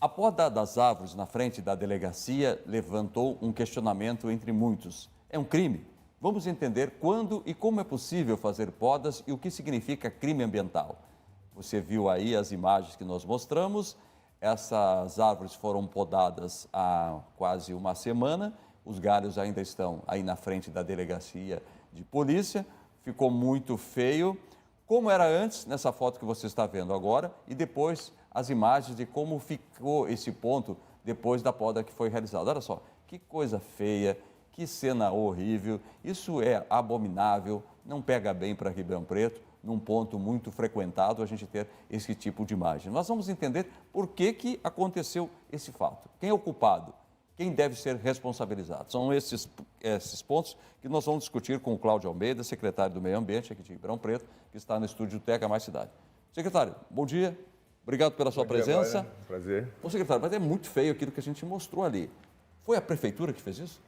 A poda das árvores na frente da delegacia levantou um questionamento entre muitos. É um crime? Vamos entender quando e como é possível fazer podas e o que significa crime ambiental. Você viu aí as imagens que nós mostramos. Essas árvores foram podadas há quase uma semana. Os galhos ainda estão aí na frente da delegacia de polícia. Ficou muito feio. Como era antes, nessa foto que você está vendo agora, e depois as imagens de como ficou esse ponto depois da poda que foi realizada. Olha só, que coisa feia, que cena horrível, isso é abominável, não pega bem para Ribeirão Preto, num ponto muito frequentado a gente ter esse tipo de imagem. Nós vamos entender por que aconteceu esse fato, quem é o culpado, quem deve ser responsabilizado. São esses pontos que nós vamos discutir com o Cláudio Almeida, secretário do Meio Ambiente aqui de Ribeirão Preto, que está no estúdio Teca Mais Cidade. Secretário, bom dia, obrigado pela sua presença. Prazer. Ô, secretário, mas é muito feio aquilo que a gente mostrou ali. Foi a prefeitura que fez isso?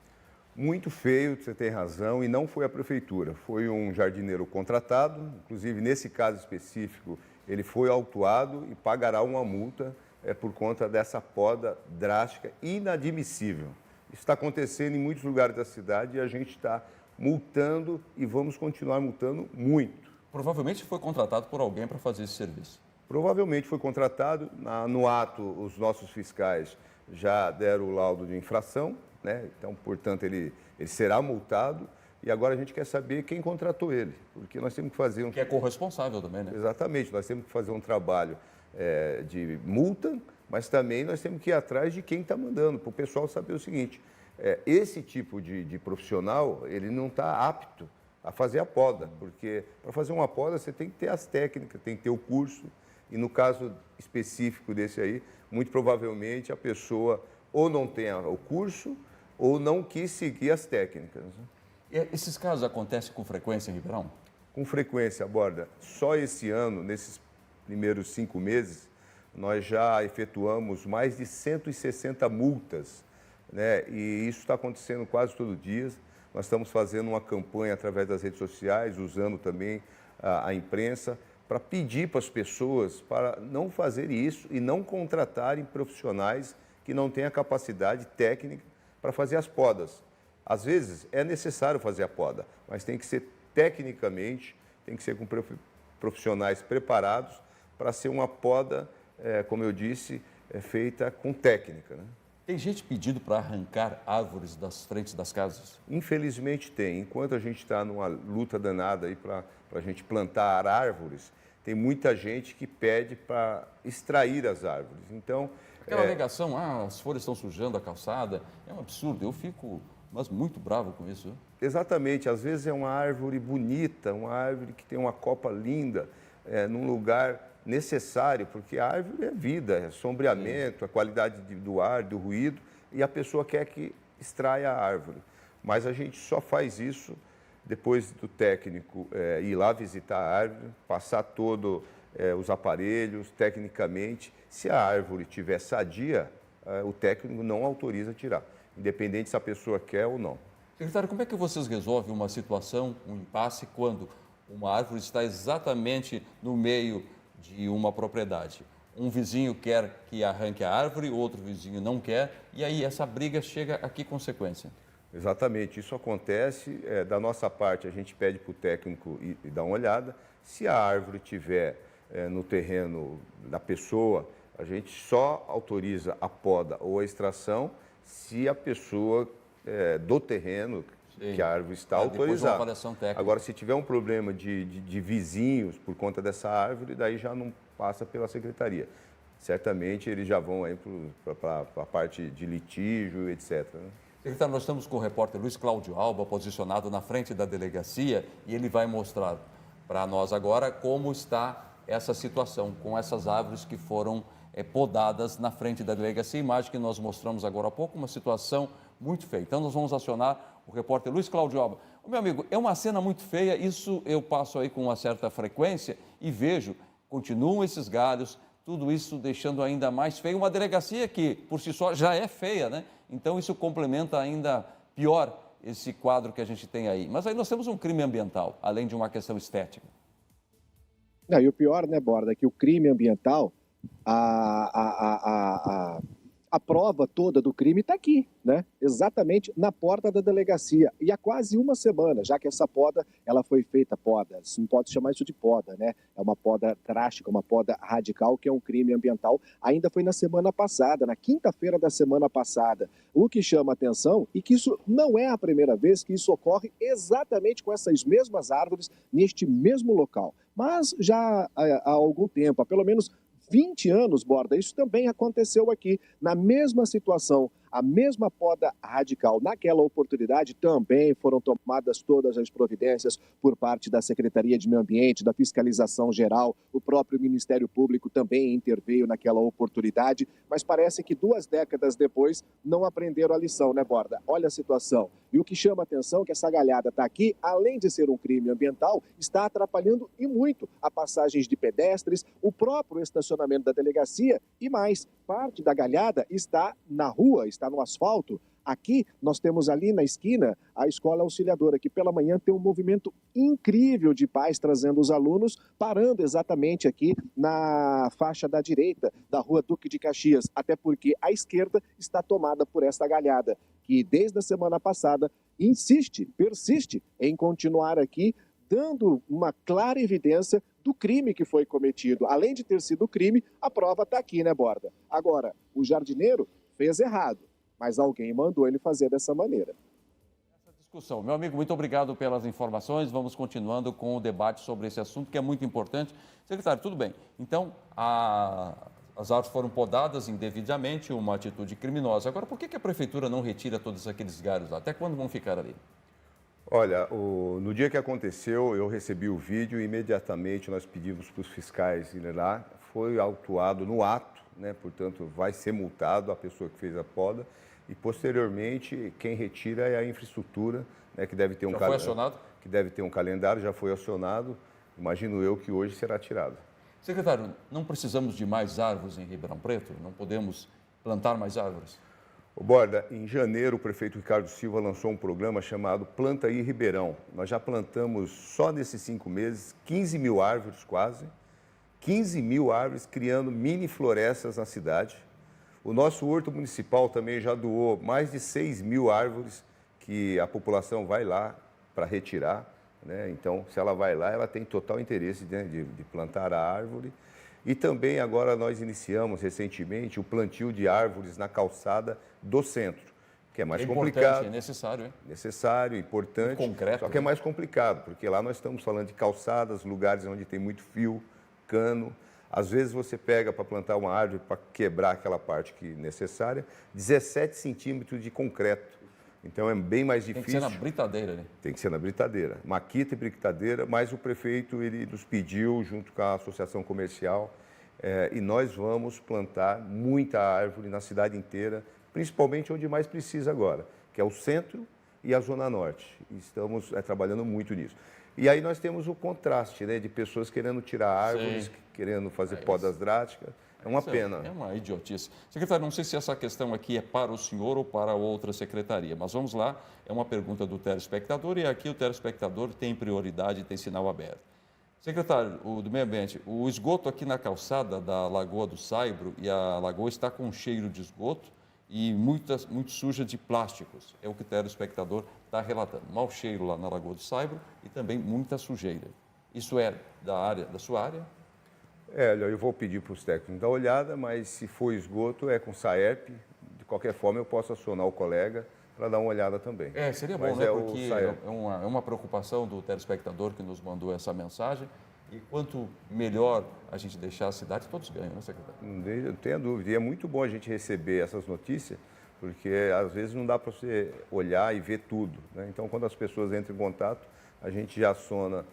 Muito feio, você tem razão, e não foi a prefeitura, foi um jardineiro contratado, inclusive nesse caso específico ele foi autuado e pagará uma multa por conta dessa poda drástica, inadmissível. Isso está acontecendo em muitos lugares da cidade e a gente está multando e vamos continuar multando muito. Provavelmente foi contratado por alguém para fazer esse serviço. Provavelmente foi contratado, no ato os nossos fiscais já deram o laudo de infração, né? Então, portanto, ele será multado e agora a gente quer saber quem contratou ele, porque nós temos que fazer um... Que é corresponsável também, né? Exatamente, nós temos que fazer um trabalho de multa, mas também nós temos que ir atrás de quem está mandando, para o pessoal saber o seguinte, esse tipo de profissional, ele não está apto a fazer a poda, porque para fazer uma poda você tem que ter as técnicas, tem que ter o curso, e no caso específico desse aí, muito provavelmente a pessoa ou não tem o curso ou não quis seguir as técnicas. Esses casos acontecem com frequência em Ribeirão? Com frequência, Borda. Só esse ano, nesses primeiros 5 meses, nós já efetuamos mais de 160 multas, né? E isso está acontecendo quase todo dia. Nós estamos fazendo uma campanha através das redes sociais, usando também a imprensa, para pedir para as pessoas para não fazerem isso e não contratarem profissionais que não têm a capacidade técnica para fazer as podas. Às vezes é necessário fazer a poda, mas tem que ser tecnicamente, tem que ser com profissionais preparados para ser uma poda, como eu disse, feita com técnica, né? Tem gente pedindo para arrancar árvores das frentes das casas? Infelizmente tem. Enquanto a gente está numa luta danada aí para a gente plantar árvores, tem muita gente que pede para extrair as árvores. Então, aquela alegação, as folhas estão sujando a calçada, é um absurdo. Eu fico, mas muito bravo com isso. Exatamente. Às vezes é uma árvore bonita, uma árvore que tem uma copa linda, num lugar necessário, porque a árvore é vida, é sombreamento, a qualidade do ar, do ruído, e a pessoa quer que extraia a árvore. Mas a gente só faz isso depois do técnico ir lá visitar a árvore, passar todos os aparelhos, tecnicamente. Se a árvore estiver sadia, o técnico não autoriza tirar, independente se a pessoa quer ou não. Secretário, como é que vocês resolvem uma situação, um impasse, quando uma árvore está exatamente no meio de uma propriedade? Um vizinho quer que arranque a árvore, outro vizinho não quer, e aí essa briga chega a que consequência? Exatamente, isso acontece. Da nossa parte, a gente pede para o técnico ir dar uma olhada. Se a árvore estiver no terreno da pessoa, a gente só autoriza a poda ou a extração se a pessoa do terreno, sim, que a árvore está autorizada. Avaliação técnica. Agora, se tiver um problema de vizinhos por conta dessa árvore, daí já não passa pela secretaria. Certamente eles já vão para a parte de litígio, etc., né? Secretário, nós estamos com o repórter Luiz Cláudio Alba, posicionado na frente da delegacia, e ele vai mostrar para nós agora como está essa situação com essas árvores que foram podadas na frente da delegacia. A imagem que nós mostramos agora há pouco, uma situação muito feia. Então, nós vamos acionar o repórter Luiz Cláudio Alba. Meu amigo, é uma cena muito feia, isso eu passo aí com uma certa frequência e vejo, continuam esses galhos, tudo isso deixando ainda mais feio uma delegacia que, por si só, já é feia, né? Então, isso complementa ainda pior esse quadro que a gente tem aí. Mas aí nós temos um crime ambiental, além de uma questão estética. Não, e o pior, né, Borda, é que o crime ambiental A, a, a, a, a prova toda do crime está aqui, né? Exatamente na porta da delegacia. E há quase uma semana, já que essa poda, ela foi feita poda, não pode chamar isso de poda, né? É uma poda drástica, uma poda radical, que é um crime ambiental. Ainda foi na semana passada, na quinta-feira da semana passada. O que chama atenção é que isso não é a primeira vez que isso ocorre exatamente com essas mesmas árvores, neste mesmo local. Mas já há algum tempo, há pelo menos 20 anos, Borda, isso também aconteceu aqui, na mesma situação, a mesma poda radical. Naquela oportunidade também foram tomadas todas as providências por parte da Secretaria de Meio Ambiente, da Fiscalização Geral, o próprio Ministério Público também interveio naquela oportunidade, mas parece que 2 décadas depois não aprenderam a lição, né, Borda? Olha a situação. E o que chama a atenção é que essa galhada está aqui, além de ser um crime ambiental, está atrapalhando e muito a passagens de pedestres, o próprio estacionamento da delegacia e mais. Parte da galhada está na rua, está no asfalto. Aqui nós temos ali na esquina a Escola Auxiliadora, que pela manhã tem um movimento incrível de pais trazendo os alunos, parando exatamente aqui na faixa da direita da Rua Duque de Caxias, até porque a esquerda está tomada por esta galhada, que desde a semana passada insiste, persiste em continuar aqui, dando uma clara evidência do crime que foi cometido. Além de ter sido crime, a prova está aqui, né, Borda? Agora, o jardineiro fez errado, mas alguém mandou ele fazer dessa maneira. Essa discussão. Meu amigo, muito obrigado pelas informações. Vamos continuando com o debate sobre esse assunto, que é muito importante. Secretário, tudo bem. Então, as árvores foram podadas indevidamente, uma atitude criminosa. Agora, por que a prefeitura não retira todos aqueles galhos lá? Até quando vão ficar ali? Olha, no dia que aconteceu, eu recebi o vídeo e imediatamente nós pedimos para os fiscais irem lá. Foi autuado no ato, né? Portanto, vai ser multado a pessoa que fez a poda e, posteriormente, quem retira é a infraestrutura, né? Que deve ter um foi acionado? Que deve ter um calendário, já foi acionado. Imagino eu que hoje será tirado. Secretário, não precisamos de mais árvores em Ribeirão Preto? Não podemos plantar mais árvores? Borda, em janeiro, o prefeito Ricardo Silva lançou um programa chamado Planta aí Ribeirão. Nós já plantamos, só nesses 5 meses, 15 mil árvores quase, 15 mil árvores, criando mini florestas na cidade. O nosso horto municipal também já doou mais de 6 mil árvores que a população vai lá para retirar, né? Então, se ela vai lá, ela tem total interesse, né, de plantar a árvore. E também agora nós iniciamos recentemente o plantio de árvores na calçada do centro, que é mais complicado. É necessário, hein? Necessário, importante. Concreto, só que é mais complicado, porque lá nós estamos falando de calçadas, lugares onde tem muito fio, cano. Às vezes você pega para plantar uma árvore, para quebrar aquela parte que é necessária, 17 centímetros de concreto. Então é bem mais difícil. Tem que ser na britadeira, né? Tem que ser na britadeira. Maquita e britadeira, mas o prefeito ele nos pediu, junto com a associação comercial, e nós vamos plantar muita árvore na cidade inteira, principalmente onde mais precisa agora, que é o centro e a zona norte. Estamos trabalhando muito nisso. E aí nós temos o contraste, né, de pessoas querendo tirar árvores, Sim. querendo fazer podas drásticas. É uma pena. É uma idiotice. Secretário, não sei se essa questão aqui é para o senhor ou para outra secretaria, mas vamos lá. É uma pergunta do telespectador e aqui o telespectador tem prioridade e tem sinal aberto. Secretário do Meio Ambiente, o esgoto aqui na calçada da Lagoa do Saibro e a lagoa está com um cheiro de esgoto e muito suja de plásticos. É o que o telespectador está relatando. Mau cheiro lá na Lagoa do Saibro e também muita sujeira. Isso é da sua área? Eu vou pedir para os técnicos dar uma olhada, mas se for esgoto, é com SAERP. De qualquer forma, eu posso acionar o colega para dar uma olhada também. Seria bom, né? Porque é uma preocupação do telespectador que nos mandou essa mensagem. E quanto melhor a gente deixar a cidade, todos ganham, né, secretário? Não tenha dúvida. E é muito bom a gente receber essas notícias, porque às vezes não dá para você olhar e ver tudo, né? Então, quando as pessoas entram em contato, a gente já aciona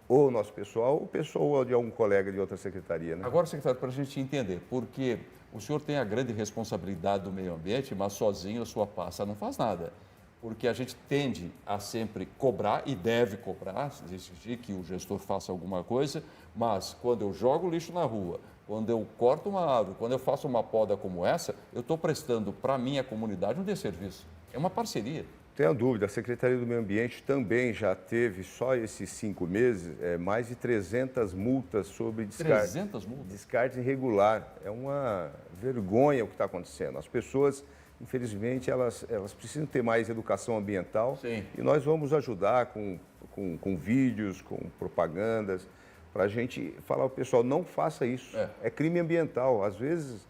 ou o nosso pessoal, ou o pessoal de algum colega de outra secretaria, né? Agora, secretário, para a gente entender, porque o senhor tem a grande responsabilidade do meio ambiente, mas sozinho a sua pasta não faz nada. Porque a gente tende a sempre cobrar, e deve cobrar, exigir que o gestor faça alguma coisa, mas quando eu jogo lixo na rua, quando eu corto uma árvore, quando eu faço uma poda como essa, eu estou prestando para a minha comunidade um desserviço. É uma parceria. tenha dúvida, a Secretaria do Meio Ambiente também já teve, só esses 5 meses, mais de 300 multas sobre 300 multas? Descarte irregular. É uma vergonha o que está acontecendo. As pessoas, infelizmente, elas precisam ter mais educação ambiental. Sim. E nós vamos ajudar com vídeos, com propagandas, para a gente falar ao pessoal, não faça isso. É crime ambiental. Às vezes,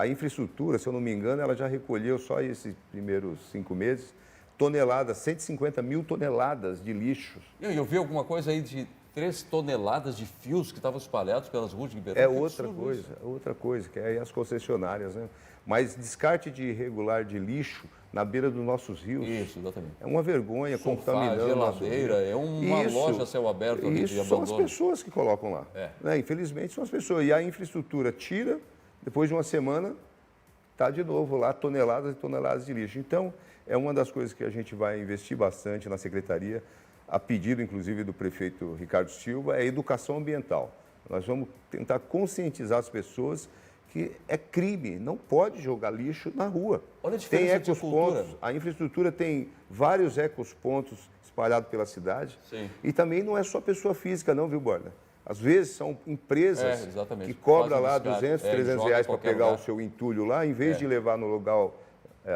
a infraestrutura, se eu não me engano, ela já recolheu só esses primeiros 5 meses, 150 mil toneladas de lixos. Eu vi alguma coisa aí de 3 toneladas de fios que estavam espalhados pelas ruas de Ribeirão. É outra coisa, que é aí as concessionárias, né? Mas descarte de irregular de lixo na beira dos nossos rios. Isso, exatamente. É uma vergonha, Sofá, contaminando nosso rio. geladeira, é uma loja a céu aberto ali de Isso são abandono. as pessoas que colocam lá. Né? Infelizmente são as pessoas. E a infraestrutura tira, depois de uma semana, está de novo lá toneladas e toneladas de lixo. Então, é uma das coisas que a gente vai investir bastante na Secretaria, a pedido, inclusive, do prefeito Ricardo Silva, é a educação ambiental. Nós vamos tentar conscientizar as pessoas que é crime, não pode jogar lixo na rua. Olha a diferença de cultura. A infraestrutura tem vários ecospontos espalhados pela cidade. Sim. E também não é só pessoa física, não, viu, Borda? Às vezes são empresas exatamente. que cobram Fazem lá descarte, 200, 300 reais para pegar lugar. o seu entulho lá, em vez de levar no lugar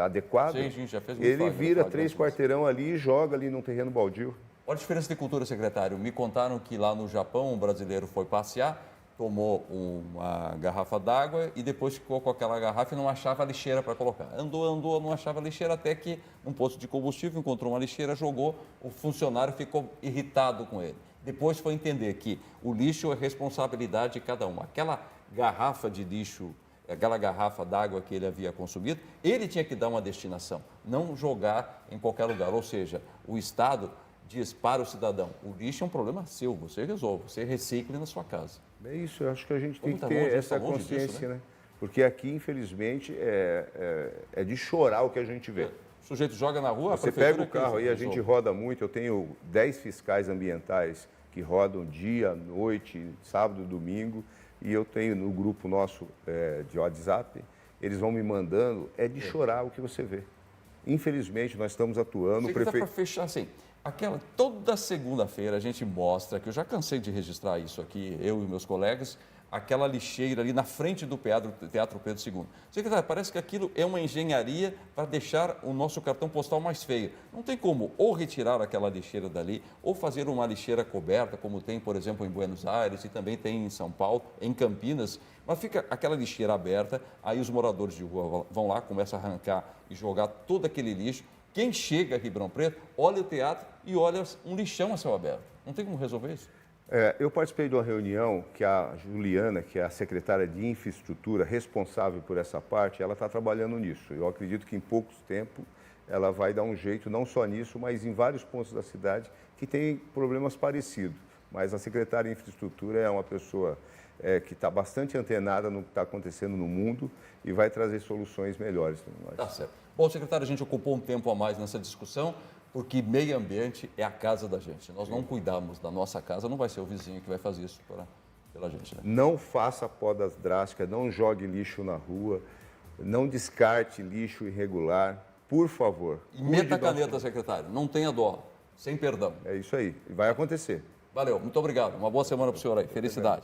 adequado, Sim, já fez muito ele flagra, vira flagra, 3 isso. quarteirão ali e joga ali num terreno baldio. Olha a diferença de cultura, secretário. Me contaram que lá no Japão um brasileiro foi passear, tomou uma garrafa d'água e depois ficou com aquela garrafa e não achava a lixeira para colocar. Andou, não achava a lixeira até que num posto de combustível encontrou uma lixeira, jogou, o funcionário ficou irritado com ele. Depois foi entender que o lixo é responsabilidade de cada um. Aquela garrafa de lixo, aquela garrafa d'água que ele havia consumido, ele tinha que dar uma destinação, não jogar em qualquer lugar. Ou seja, o Estado diz para o cidadão, o lixo é um problema seu, você resolve, você recicle na sua casa. É isso, eu acho que a gente tem que tá ter longe, essa tá longe consciência, disso, né? Porque aqui, infelizmente, é de chorar o que a gente vê. O sujeito joga na rua, Você pega o carro aí, a gente roda muito, eu tenho 10 fiscais ambientais que rodam dia, noite, sábado, domingo, e eu tenho no grupo nosso de WhatsApp, eles vão me mandando, é de chorar o que você vê. Infelizmente, nós estamos atuando... Você para fechar assim, toda segunda-feira a gente mostra, que eu já cansei de registrar isso aqui, eu e meus colegas, aquela lixeira ali na frente do Teatro Pedro II. Secretário, parece que aquilo é uma engenharia para deixar o nosso cartão postal mais feio. Não tem como ou retirar aquela lixeira dali, ou fazer uma lixeira coberta, como tem, por exemplo, em Buenos Aires e também tem em São Paulo, em Campinas, mas fica aquela lixeira aberta, aí os moradores de rua vão lá, começam a arrancar e jogar todo aquele lixo. Quem chega a Ribeirão Preto, olha o teatro e olha um lixão a céu aberto. Não tem como resolver isso? Eu participei de uma reunião que a Juliana, que é a secretária de infraestrutura responsável por essa parte, ela está trabalhando nisso. Eu acredito que em pouco tempo ela vai dar um jeito, não só nisso, mas em vários pontos da cidade que tem problemas parecidos. Mas a secretária de infraestrutura é uma pessoa que está bastante antenada no que está acontecendo no mundo e vai trazer soluções melhores para nós. Tá certo. Bom, secretário, a gente ocupou um tempo a mais nessa discussão, porque meio ambiente é a casa da gente. Nós não cuidamos da nossa casa, não vai ser o vizinho que vai fazer isso pela gente, né? Não faça podas drásticas, não jogue lixo na rua, não descarte lixo irregular, por favor. E meta a caneta, secretário, não tenha dó, sem perdão. É isso aí, vai acontecer. Valeu, muito obrigado. Uma boa semana para o senhor aí. Felicidade.